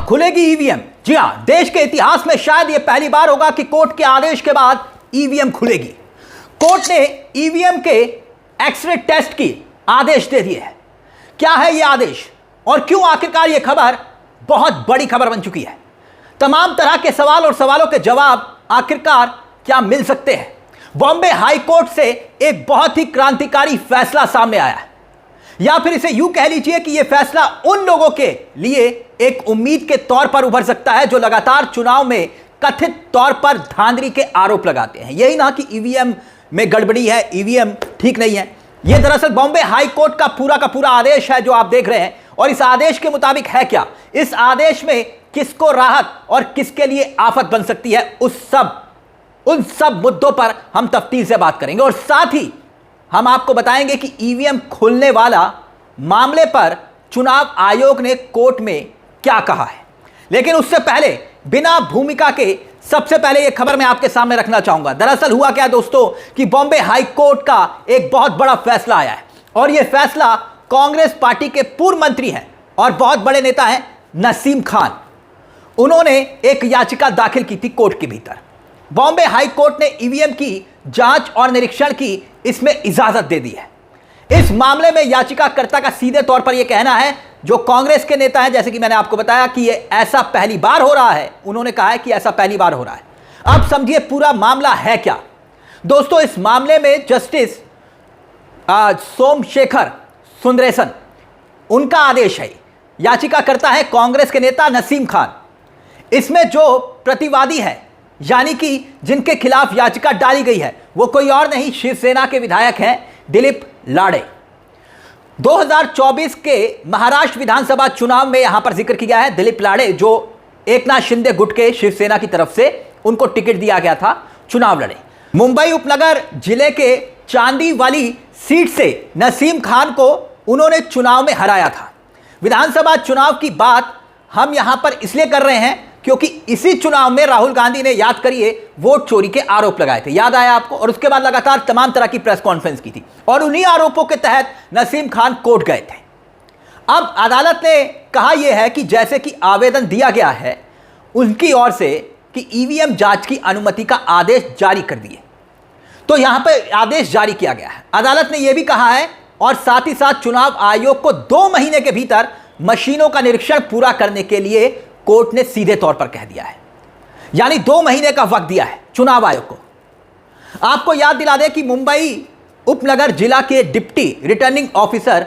खुलेगी ईवीएम। जी हां, देश के इतिहास में शायद यह पहली बार होगा कि कोर्ट के आदेश के बाद ईवीएम खुलेगी। कोर्ट ने ईवीएम के एक्सरे टेस्ट की आदेश दे दिए हैं। क्या है यह आदेश और क्यों आखिरकार यह खबर बहुत बड़ी खबर बन चुकी है? तमाम तरह के सवाल और सवालों के जवाब आखिरकार क्या मिल सकते हैं? बॉम्बे हाई कोर्ट से एक बहुत ही क्रांतिकारी फैसला सामने आया है, या फिर इसे यूं कह लीजिए कि यह फैसला उन लोगों के लिए एक उम्मीद के तौर पर उभर सकता है जो लगातार चुनाव में कथित तौर पर धांधली के आरोप लगाते हैं। यही ना कि ईवीएम में गड़बड़ी है, ईवीएम ठीक नहीं है। यह दरअसल बॉम्बे हाई कोर्ट का पूरा आदेश है जो आप देख रहे हैं। और इस आदेश के मुताबिक है क्या, इस आदेश में किसको राहत और किसके लिए आफत बन सकती है, उन सब मुद्दों पर हम तफसील से बात करेंगे। और साथ ही हम आपको बताएंगे कि ईवीएम खुलने वाला मामले पर चुनाव आयोग ने कोर्ट में क्या कहा है। लेकिन उससे पहले बिना भूमिका के सबसे पहले यह खबर मैं आपके सामने रखना चाहूंगा। दरअसल हुआ क्या दोस्तों कि बॉम्बे हाई कोर्ट का एक बहुत बड़ा फैसला आया है और यह फैसला कांग्रेस पार्टी के पूर्व मंत्री हैं और बहुत बड़े नेता हैं नसीम खान। उन्होंने एक याचिका दाखिल की थी कोर्ट के भीतर। बॉम्बे हाई कोर्ट ने ईवीएम की जांच और निरीक्षण की इसमें इजाजत दे दी है। इस मामले में याचिकाकर्ता का सीधे तौर पर यह कहना है, जो कांग्रेस के नेता हैं, जैसे कि मैंने आपको बताया कि यह ऐसा पहली बार हो रहा है। उन्होंने कहा है कि ऐसा पहली बार हो रहा है। अब समझिए पूरा मामला है क्या दोस्तों। इस मामले में जस्टिस सोमशेखर सुंदरेशन, उनका आदेश है। याचिकाकर्ता है कांग्रेस के नेता नसीम खान। इसमें जो प्रतिवादी है, यानी कि जिनके खिलाफ याचिका डाली गई है, वो कोई और नहीं शिवसेना के विधायक हैं दिलीप लाड़े। 2024 के महाराष्ट्र विधानसभा चुनाव में यहां पर जिक्र किया गया है दिलीप लाड़े, जो एकनाथ शिंदे गुट के शिवसेना की तरफ से उनको टिकट दिया गया था, चुनाव लड़े। मुंबई उपनगर जिले के चांदी वाली सीट से नसीम खान को उन्होंने चुनाव में हराया था। विधानसभा चुनाव की बात हम यहां पर इसलिए कर रहे हैं क्योंकि इसी चुनाव में राहुल गांधी ने, याद करिए, वोट चोरी के आरोप लगाए थे, याद आया आपको? और उसके बाद लगातार तमाम तरह की प्रेस कॉन्फ्रेंस की थी और उन्हीं आरोपों के तहत नसीम खान कोर्ट गए थे। अब अदालत ने कहा यह है कि जैसे कि आवेदन दिया गया है उनकी ओर से कि ईवीएम जांच की अनुमति का आदेश जारी कर दिए, तो यहां पर आदेश जारी किया गया है। अदालत ने यह भी कहा है और साथ ही साथ चुनाव आयोग को 2 महीने के भीतर मशीनों का निरीक्षण पूरा करने के लिए कोर्ट ने सीधे तौर पर कह दिया है, यानी 2 महीने का वक्त दिया है चुनाव आयोग को। आपको याद दिला दें कि मुंबई उपनगर जिला के डिप्टी रिटर्निंग ऑफिसर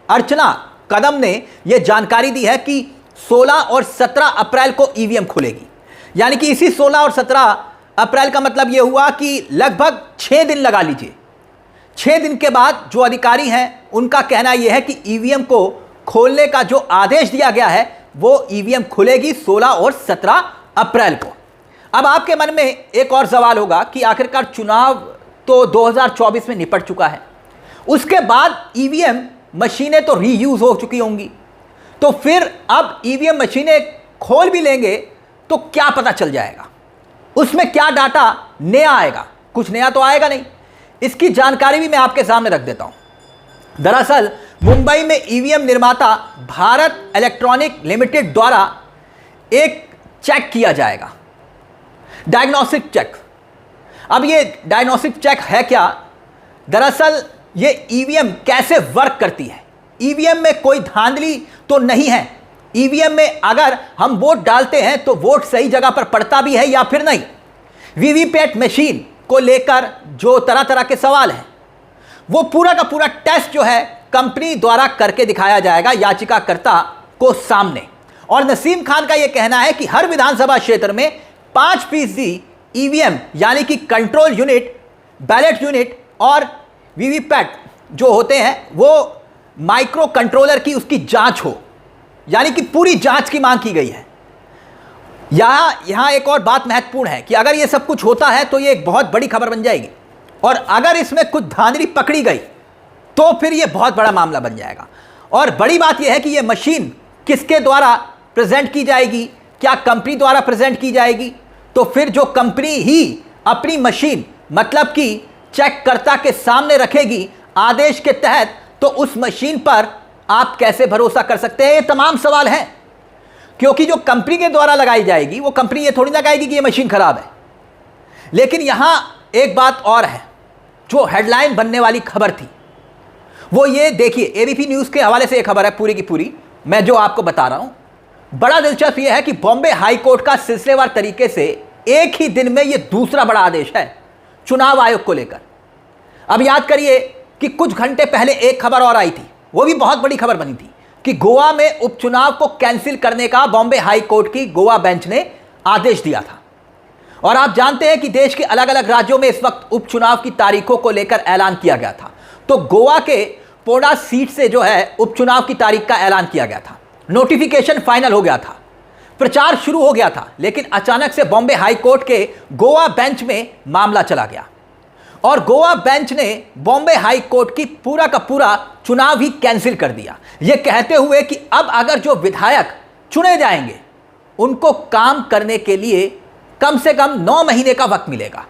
अर्चना कदम ने यह जानकारी दी है कि 16 और 17 अप्रैल को ईवीएम खुलेगी। यानी कि इसी 16 और 17 अप्रैल का मतलब यह हुआ कि लगभग 6 दिन लगा लीजिए। 6 दिन के बाद जो अधिकारी हैं उनका कहना यह है कि ईवीएम को खोलने का जो आदेश दिया गया है वो ईवीएम खुलेगी 16 और 17 अप्रैल को। अब आपके मन में एक और सवाल होगा कि आखिरकार चुनाव तो 2024 में निपट चुका है, उसके बाद ईवीएम मशीनें तो रीयूज हो चुकी होंगी, तो फिर अब ईवीएम मशीनें खोल भी लेंगे तो क्या पता चल जाएगा, उसमें क्या डाटा नया आएगा? कुछ नया तो आएगा नहीं। इसकी जानकारी भी मैं आपके सामने रख देता हूं। दरअसल मुंबई में ईवीएम निर्माता भारत इलेक्ट्रॉनिक लिमिटेड द्वारा एक चेक किया जाएगा, डायग्नोस्टिक चेक। अब ये डायग्नोस्टिक चेक है क्या? दरअसल ये ईवीएम कैसे वर्क करती है। ईवीएम में कोई धांधली तो नहीं है। ईवीएम में अगर हम वोट डालते हैं तो वोट सही जगह पर पड़ता भी है या फिर नहीं। वीवीपैट मशीन को लेकर जो तरह तरह के सवाल हैं, वो पूरा का पूरा टेस्ट जो है कंपनी द्वारा करके दिखाया जाएगा याचिकाकर्ता को सामने। और नसीम खान का यह कहना है कि हर विधानसभा क्षेत्र में 5% ईवीएम यानी कि कंट्रोल यूनिट, बैलेट यूनिट और वीवीपैट जो होते हैं वो माइक्रो कंट्रोलर की उसकी जांच हो, यानी कि पूरी जांच की मांग की गई है। यहां एक और बात महत्वपूर्ण है कि अगर यह सब कुछ होता है तो यह एक बहुत बड़ी खबर बन जाएगी, और अगर इसमें कुछ धांधली पकड़ी गई तो फिर यह बहुत बड़ा मामला बन जाएगा। और बड़ी बात यह है कि यह मशीन किसके द्वारा प्रेजेंट की जाएगी, क्या कंपनी द्वारा प्रेजेंट की जाएगी? तो फिर जो कंपनी ही अपनी मशीन मतलब कि चेककर्ता के सामने रखेगी आदेश के तहत, तो उस मशीन पर आप कैसे भरोसा कर सकते हैं? ये तमाम सवाल हैं। क्योंकि जो कंपनी के द्वारा लगाई जाएगी वो कंपनी ये थोड़ी ना कहेगी कि ये मशीन खराब है। लेकिन यहां एक बात और है जो हेडलाइन बनने वाली खबर थी, वो ये देखिए, एबीपी न्यूज के हवाले से एक खबर है पूरी की पूरी, मैं जो आपको बता रहा हूं। बड़ा दिलचस्प यह है कि बॉम्बे हाई कोर्ट का सिलसिलेवार तरीके से एक ही दिन में यह दूसरा बड़ा आदेश है चुनाव आयोग को लेकर। अब याद करिए कि कुछ घंटे पहले एक खबर और आई थी, वो भी बहुत बड़ी खबर बनी थी कि गोवा में उपचुनाव को कैंसिल करने का बॉम्बे हाई कोर्ट की गोवा बेंच ने आदेश दिया था। और आप जानते हैं कि देश के अलग अलग राज्यों में इस वक्त उपचुनाव की तारीखों को लेकर ऐलान किया गया था। तो गोवा के पोडा सीट से जो है उपचुनाव की तारीख का ऐलान किया गया था, नोटिफिकेशन फाइनल हो गया था, प्रचार शुरू हो गया था। लेकिन अचानक से बॉम्बे हाई कोर्ट के गोवा बेंच में मामला चला गया और गोवा बेंच ने बॉम्बे हाई कोर्ट की पूरा का पूरा चुनाव ही कैंसिल कर दिया, यह कहते हुए कि अब अगर जो विधायक चुने जाएंगे उनको काम करने के लिए कम से कम 9 महीने का वक्त मिलेगा।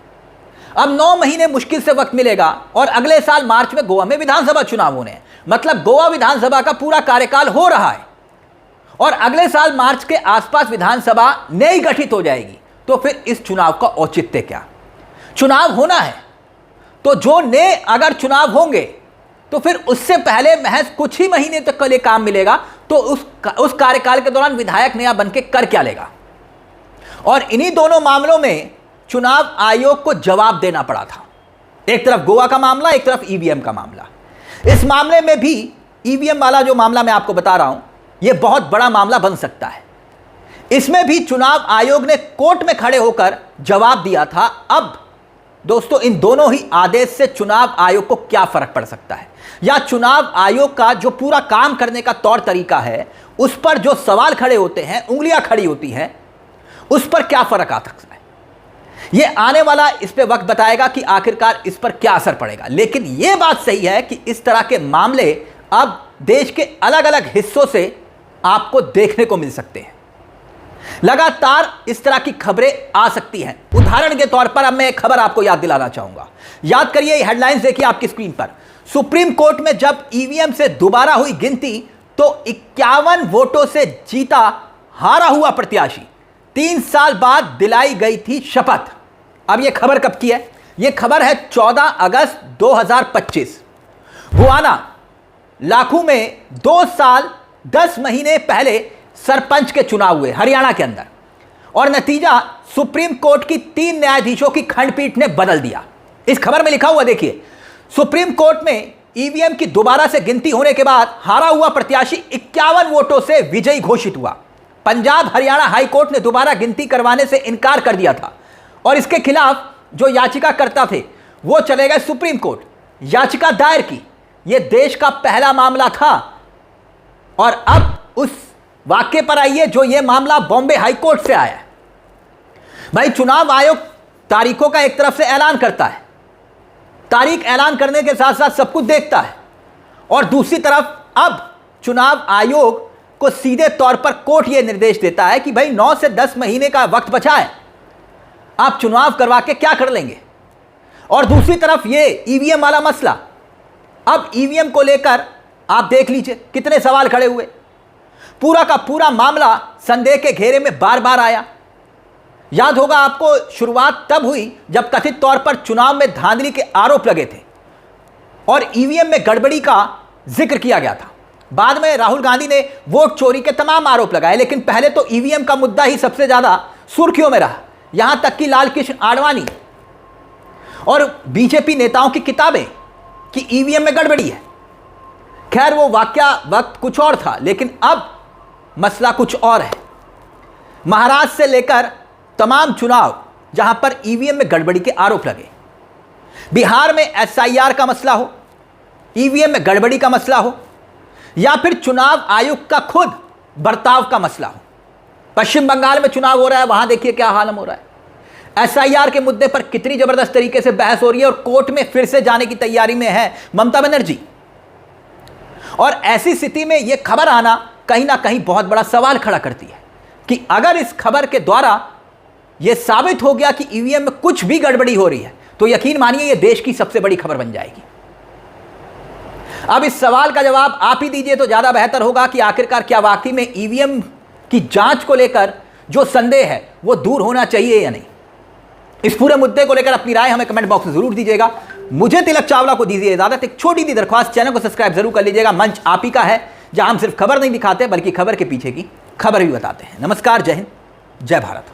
अब 9 महीने मुश्किल से वक्त मिलेगा और अगले साल मार्च में गोवा में विधानसभा चुनाव होने हैं। मतलब गोवा विधानसभा का पूरा कार्यकाल हो रहा है और अगले साल मार्च के आसपास विधानसभा नई गठित हो जाएगी। तो फिर इस चुनाव का औचित्य क्या? चुनाव होना है तो जो नए अगर चुनाव होंगे तो फिर उससे पहले महज कुछ ही महीने तक के लिए काम मिलेगा। तो उस कार्यकाल के दौरान विधायक नया बनके कर क्या लेगा? और इन्हीं दोनों मामलों में चुनाव आयोग को जवाब देना पड़ा था। एक तरफ गोवा का मामला, एक तरफ ईवीएम का मामला। इस मामले में भी ईवीएम वाला जो मामला मैं आपको बता रहा हूं, यह बहुत बड़ा मामला बन सकता है। इसमें भी चुनाव आयोग ने कोर्ट में खड़े होकर जवाब दिया था। अब दोस्तों, इन दोनों ही आदेश से चुनाव आयोग को क्या फर्क पड़ सकता है, या चुनाव आयोग का जो पूरा काम करने का तौर तरीका है उस पर जो सवाल खड़े होते हैं, उंगलियां खड़ी होती हैं, उस पर क्या फर्क आ सकता है? यह आने वाला इस पे वक्त बताएगा कि आखिरकार इस पर क्या असर पड़ेगा। लेकिन यह बात सही है कि इस तरह के मामले अब देश के अलग अलग हिस्सों से आपको देखने को मिल सकते हैं। लगातार इस तरह की खबरें आ सकती हैं। उदाहरण के तौर पर अब मैं एक खबर आपको याद दिलाना चाहूंगा। याद करिए, ये हेडलाइंस देखिए आपकी स्क्रीन पर। सुप्रीम कोर्ट में जब ईवीएम से दोबारा हुई गिनती तो 51 वोटों से जीता हारा हुआ प्रत्याशी 3 साल बाद दिलाई गई थी शपथ। अब यह खबर कब की है? यह खबर है 14 अगस्त 2025। गुआना लाखों में 2 साल 10 महीने पहले सरपंच के चुनाव हुए हरियाणा के अंदर, और नतीजा सुप्रीम कोर्ट की 3 न्यायाधीशों की खंडपीठ ने बदल दिया। इस खबर में लिखा हुआ देखिए, सुप्रीम कोर्ट में ईवीएम की दोबारा से गिनती होने के बाद हारा हुआ प्रत्याशी 51 वोटों से विजयी घोषित हुआ। पंजाब हरियाणा हाई कोर्ट ने दोबारा गिनती करवाने से इनकार कर दिया था और इसके खिलाफ जो याचिकाकर्ता थे वो चले गए सुप्रीम कोर्ट, याचिका दायर की। यह देश का पहला मामला था। और अब उस वाक्य पर आइए जो यह मामला बॉम्बे हाई कोर्ट से आया है। भाई, चुनाव आयोग तारीखों का एक तरफ से ऐलान करता है, तारीख ऐलान करने के साथ साथ सब कुछ देखता है, और दूसरी तरफ अब चुनाव आयोग को सीधे तौर पर कोर्ट यह निर्देश देता है कि भाई 9 से 10 महीने का वक्त बचा है, आप चुनाव करवा के क्या कर लेंगे। और दूसरी तरफ यह ईवीएम वाला मसला, अब ईवीएम को लेकर आप देख लीजिए कितने सवाल खड़े हुए। पूरा का पूरा मामला संदेह के घेरे में बार बार आया। याद होगा आपको, शुरुआत तब हुई जब कथित तौर पर चुनाव में धांधली के आरोप लगे थे और ईवीएम में गड़बड़ी का जिक्र किया गया था। बाद में राहुल गांधी ने वोट चोरी के तमाम आरोप लगाए, लेकिन पहले तो ईवीएम का मुद्दा ही सबसे ज्यादा सुर्खियों में रहा। यहां तक कि लालकृष्ण आडवाणी और बीजेपी नेताओं की किताबें कि ईवीएम में गड़बड़ी है। खैर, वो वाकया वक्त कुछ और था, लेकिन अब मसला कुछ और है। महाराष्ट्र से लेकर तमाम चुनाव जहां पर ईवीएम में गड़बड़ी के आरोप लगे, बिहार में एसआईआर का मसला हो, ईवीएम में गड़बड़ी का मसला हो, या फिर चुनाव आयोग का खुद बर्ताव का मसला हो। पश्चिम बंगाल में चुनाव हो रहा है, वहां देखिए क्या हालम हो रहा है। एसआईआर के मुद्दे पर कितनी जबरदस्त तरीके से बहस हो रही है और कोर्ट में फिर से जाने की तैयारी में है ममता बनर्जी। और ऐसी स्थिति में यह खबर आना कहीं ना कहीं बहुत बड़ा सवाल खड़ा करती है कि अगर इस खबर के द्वारा यह साबित हो गया कि ईवीएम में कुछ भी गड़बड़ी हो रही है तो यकीन मानिए यह देश की सबसे बड़ी खबर बन जाएगी। अब इस सवाल का जवाब आप ही दीजिए तो ज्यादा बेहतर होगा कि आखिरकार क्या वाकई में ईवीएम कि जांच को लेकर जो संदेह है वो दूर होना चाहिए या नहीं। इस पूरे मुद्दे को लेकर अपनी राय हमें कमेंट बॉक्स में जरूर दीजिएगा। मुझे तिलक चावला को दीजिए इजाजत। एक छोटी सी दरख्वास्त, चैनल को सब्सक्राइब जरूर कर लीजिएगा। मंच आप ही का है जहां हम सिर्फ खबर नहीं दिखाते बल्कि खबर के पीछे की खबर भी बताते हैं। नमस्कार, जय हिंद, जय भारत।